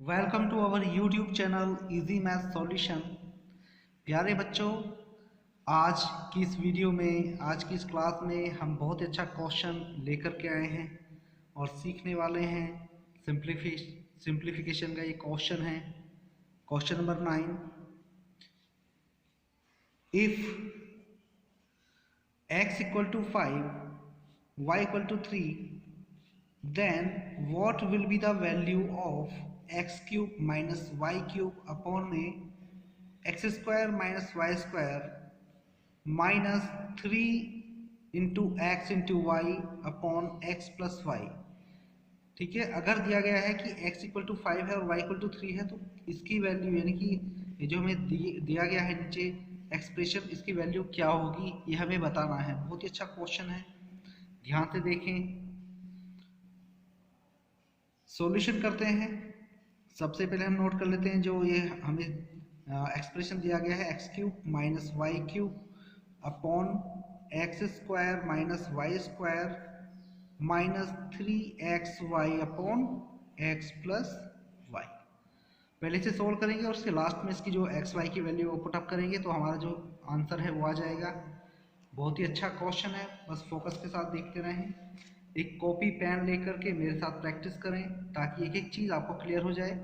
Welcome to our YouTube channel easy math solution. प्यारे बच्चों, आज की इस वीडियो में, आज की इस क्लास में हम बहुत अच्छा क्वेश्चन लेकर के आए हैं और सीखने वाले हैं। सिंप्लीफिकेशन का ये क्वेश्चन है। Question number 9। If x equal to 5, y equal to 3, then what will be the value of x cube minus y cube upon में x square minus Y square minus 3 into x into y upon x plus y. ठीक है, अगर दिया गया है कि x equal to 5 है और y इक्वल टू 3 है तो इसकी वैल्यू यानी कि ये जो हमें दिया गया है नीचे एक्सप्रेशन, इसकी वैल्यू क्या होगी ये हमें बताना है। बहुत ही अच्छा क्वेश्चन है, ध्यान से देखें। सॉल्यूशन करते हैं। सबसे पहले हम नोट कर लेते हैं जो ये हमें एक्सप्रेशन दिया गया है, x cube minus y cube upon x square minus Y square minus 3xy upon x plus y. पहले से सोल्व करेंगे और उसके लास्ट में इसकी जो एक्स वाई की वैल्यू पुट अप करेंगे तो हमारा जो आंसर है वो आ जाएगा। बहुत ही अच्छा क्वेश्चन है, बस फोकस के साथ देखते रहें। एक कॉपी पेन लेकर के मेरे साथ प्रैक्टिस करें ताकि एक एक चीज़ आपको क्लियर हो जाए।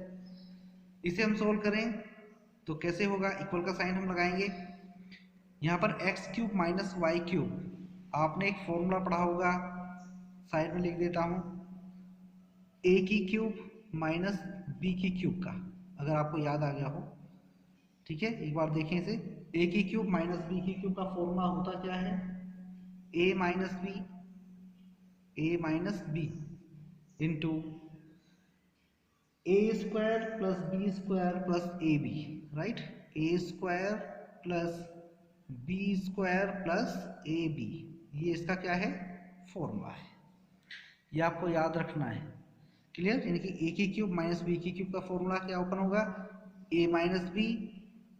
इसे हम सोल्व करें तो कैसे होगा, इक्वल का साइन हम लगाएंगे। यहाँ पर x cube minus y cube आपने एक फॉर्मूला पढ़ा होगा, साइड में लिख देता हूँ। ए की क्यूब माइनस बी की क्यूब का, अगर आपको याद आ गया हो। ठीक है, एक बार देखें इसे। ए की क्यूब माइनस बी की क्यूब का फॉर्मूला होता क्या है, A minus B into A square plus B square plus A B. Right, A square plus B square plus A B, ये इसका क्या है, फॉर्मूला है। ये आपको याद रखना है। क्लियर, यानी कि ए की क्यूब माइनस बी की क्यूब का फॉर्मूला क्या ओपन होगा, A minus B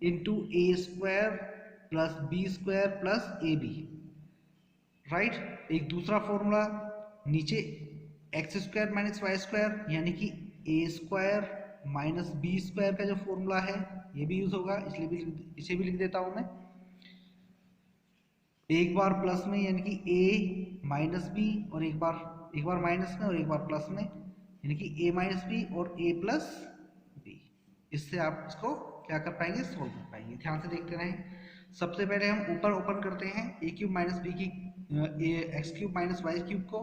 into A square plus B square plus A B. Right, एक दूसरा फॉर्मूला नीचे X square minus Y square यानी कि A square minus B square का जो फॉर्मूला है ये भी यूज होगा, इसलिए भी इसे भी लिख देता हूं मैं। एक बार प्लस में यानी कि ए माइनस बी और एक बार माइनस में और एक बार प्लस में यानी कि ए माइनस बी और ए प्लस बी। इससे आप इसको क्या कर पाएंगे, सोल्व कर पाएंगे। ध्यान से देखते रहें। सबसे पहले हम ऊपर ओपन करते हैं ए क्यूब माइनस बी की x cube minus y cube को।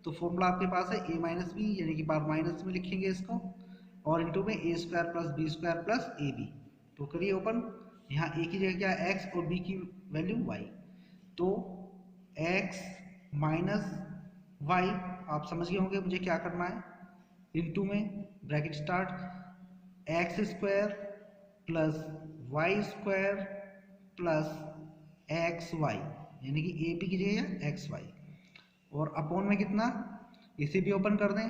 तो फॉर्मूला आपके पास है ए माइनस बी यानी कि बार माइनस में लिखेंगे इसको और इंटू में A square plus B square plus A B. तो करिए ओपन। यहाँ ए की जगह क्या है, एक्स और बी की वैल्यू वाई। तो x माइनस वाई, आप समझ गए होंगे मुझे क्या करना है, इनटू में bracket start x square plus Y square plus x y यानी कि ए पी की जगह एक्स वाई और अपॉन में कितना, इसे भी ओपन कर दें।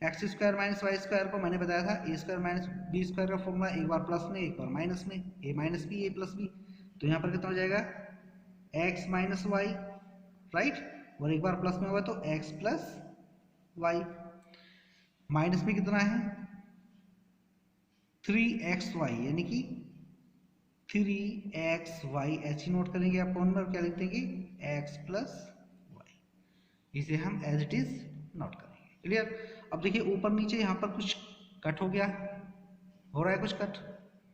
X square minus Y square को मैंने बताया था a square minus B square का फॉर्मूला, एक बार प्लस में एक बार माइनस में, a minus b a plus b. तो यहाँ पर कितना हो जाएगा, x माइनस वाई। राइट, और एक बार प्लस में होगा तो x प्लस वाई। माइनस में कितना है 3xy यानी कि 3xy, ऐसे नोट करेंगे अपॉन में और क्या लिख देंगे x प्लस वाई। इसे हम एज इट इज नोट करेंगे। क्लियर। अब देखिए ऊपर नीचे यहाँ पर कुछ कट हो गया, हो रहा है कुछ कट,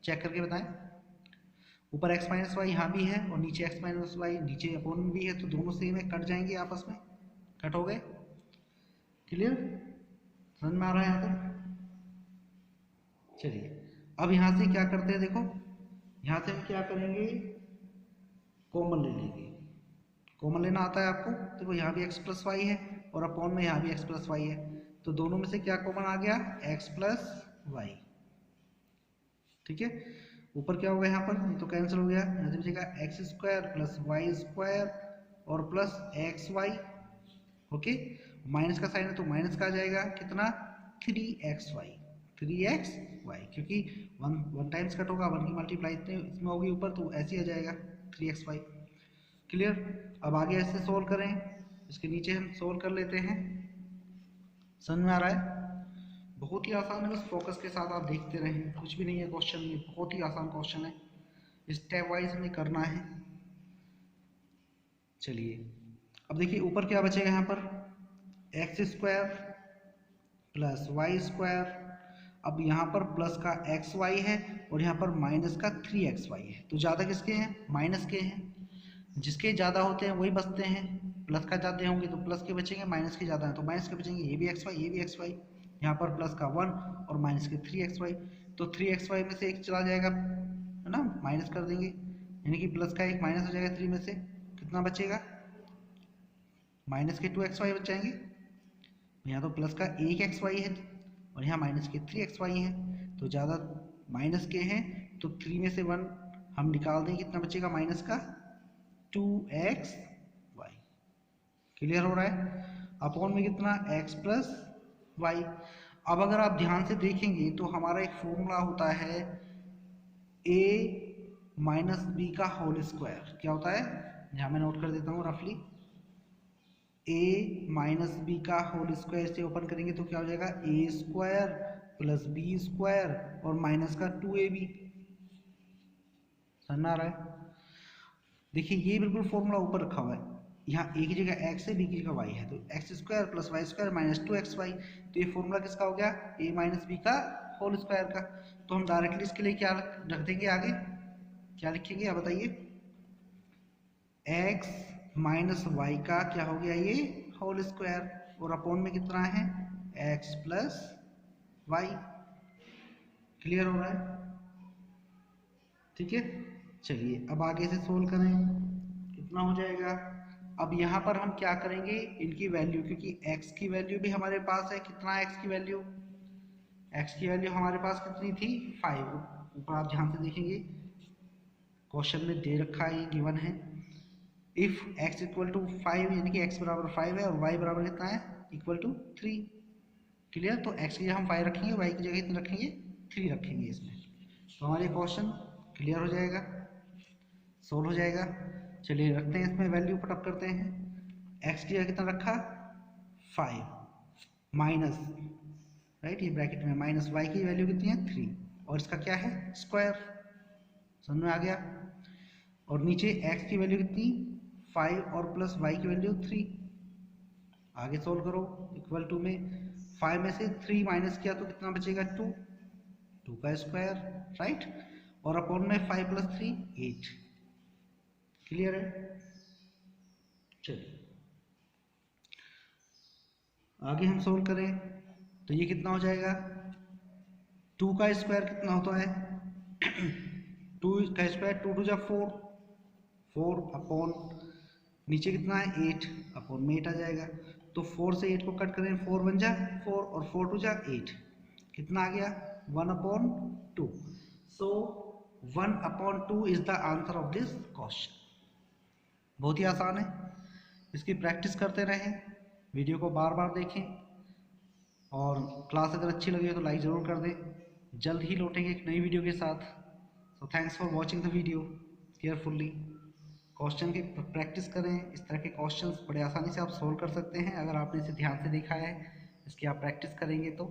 चेक करके बताएं। ऊपर x माइनस वाई यहाँ भी है और नीचे x माइनस वाई नीचे अपॉन में भी है, तो दोनों सेम है, कट जाएंगे आपस में, कट हो गए। क्लियर, समझ में आ रहा है यहाँ तक। चलिए अब यहाँ से क्या करते हैं, देखो यहाँ से हम क्या करेंगे, कॉमन ले लेंगे। कॉमन लेना आता है आपको, देखो यहाँ भी x प्लस वाई है और अपॉन में यहाँ भी x प्लस वाई है, तो दोनों में से क्या कॉमन आ गया, x प्लस वाई। ठीक है, ऊपर क्या होगा, यहाँ पर तो कैंसिल हो गया, यहाँ से बचेगा X square plus Y square और plus x Y. Okay, minus का साइन है तो माइनस का आ जाएगा कितना, 3xy, 3xy, क्योंकि वन टाइम्स कट होगा, वन की मल्टीप्लाई इसमें होगी ऊपर तो ऐसे ही आ जाएगा 3xy। क्लियर। अब आगे ऐसे सोल्व करें, इसके नीचे हम सोल्व कर लेते हैं, समझ में आ रहा है। बहुत ही आसान है, बस फोकस के साथ आप देखते रहें, कुछ भी नहीं है क्वेश्चन में, बहुत ही आसान क्वेश्चन है, स्टेप वाइज हमें करना है। चलिए अब देखिए ऊपर क्या बचेगा यहाँ पर, x square plus Y square. अब यहाँ पर प्लस का एक्स वाई है और यहाँ पर माइनस का 3xy है, तो ज़्यादा किसके हैं, माइनस के हैं। जिसके ज़्यादा होते हैं वही बचते हैं, प्लस का ज़्यादा होंगे तो प्लस के बचेंगे, माइनस के ज़्यादा हैं तो माइनस के बचेंगे। ये भी एक्स वाई, ये भी एक्स वाई, यहाँ पर प्लस का 1 और माइनस के 3xy, तो 3xy में से एक चला जाएगा है ना, माइनस कर देंगे, यानी कि प्लस का एक माइनस हो जाएगा 3 में से, कितना बचेगा, माइनस के 2xy बच जाएंगे। यहाँ तो प्लस का एक xy है और यहाँ माइनस के 3xy है, तो ज़्यादा माइनस के हैं तो 3 में से 1 हम निकाल दें, कितना बचेगा, माइनस का 2xy। क्लियर हो रहा है, अपॉन में कितना, x प्लस वाई। अब अगर आप ध्यान से देखेंगे तो हमारा एक फॉर्मूला होता है a माइनस बी का होल स्क्वायर, क्या होता है, यहाँ मैं नोट कर देता हूँ रफली, a माइनस बी का होल स्क्वायर से ओपन करेंगे तो क्या हो जाएगा, ए स्क्वायर प्लस बी स्क्वायर और माइनस का 2ab। समझ में आ रहा है, देखिए ये बिल्कुल फॉर्मूला ऊपर रखा हुआ है, यहाँ ए की जगह x है, बी की जगह y है, तो x square plus Y square minus 2xy, तो ये फॉर्मूला किसका हो गया, a माइनस बी का होल स्क्वायर का। तो हम डायरेक्टली इसके लिए क्या रख देंगे, आगे क्या लिखेंगे आप बताइए, x माइनस वाई का क्या हो गया, ये होल स्क्वायर, और अपॉन में कितना है, x प्लस वाई। क्लियर हो रहा है, ठीक है। चलिए अब आगे से सोल्व करें, कितना हो जाएगा। अब यहाँ पर हम क्या करेंगे, इनकी वैल्यू, क्योंकि x की वैल्यू भी हमारे पास है, कितना है x की वैल्यू, x की वैल्यू हमारे पास कितनी थी, 5। ऊपर आप ध्यान से देखेंगे क्वेश्चन में दे रखा है, ये गिवन है, इफ x इक्वल टू 5, यानी कि x बराबर 5 है और y बराबर कितना है, इक्वल टू 3। क्लियर, तो x की जगह हम 5 रखेंगे, y की जगह कितना रखेंगे, 3 रखेंगे इसमें, तो हमारे क्वेश्चन क्लियर हो जाएगा, सोल्व हो जाएगा। चलिए रखते हैं इसमें वैल्यू, पुटअप करते हैं, x की जगह कितना रखा, 5 माइनस, राइट, ये ब्रैकेट में माइनस, y की वैल्यू कितनी है, 3 और इसका क्या है, स्क्वायर। समझ में आ गया, और नीचे x की वैल्यू कितनी, 5 और प्लस y की वैल्यू 3। आगे सोल्व करो, इक्वल टू में 5 में से 3 माइनस किया तो कितना बचेगा, 2 का स्क्वायर, राइट, और अपॉन में 5 प्लस 3 8। क्लियर है, चलिए आगे हम सोल्व करें तो ये कितना हो जाएगा, 2 का स्क्वायर कितना होता है, 2 का स्क्वायर 2 टू जा 4 अपॉन नीचे कितना है 8, अपॉन में 8 आ जाएगा, तो 4 से 8 को कट करें, 4 बन जा 4 और 4 टू जा 8, कितना आ गया, 1/2। सो 1/2 is the answer of this question. बहुत ही आसान है, इसकी प्रैक्टिस करते रहें, वीडियो को बार बार देखें, और क्लास अगर अच्छी लगे तो लाइक ज़रूर कर दें। जल्द ही लौटेंगे एक नई वीडियो के साथ। So thanks for watching the video carefully. Question की प्रैक्टिस करें, इस तरह के क्वेश्चंस बड़े आसानी से आप सोल्व कर सकते हैं अगर आपने इसे ध्यान से देखा है, इसकी आप प्रैक्टिस करेंगे तो।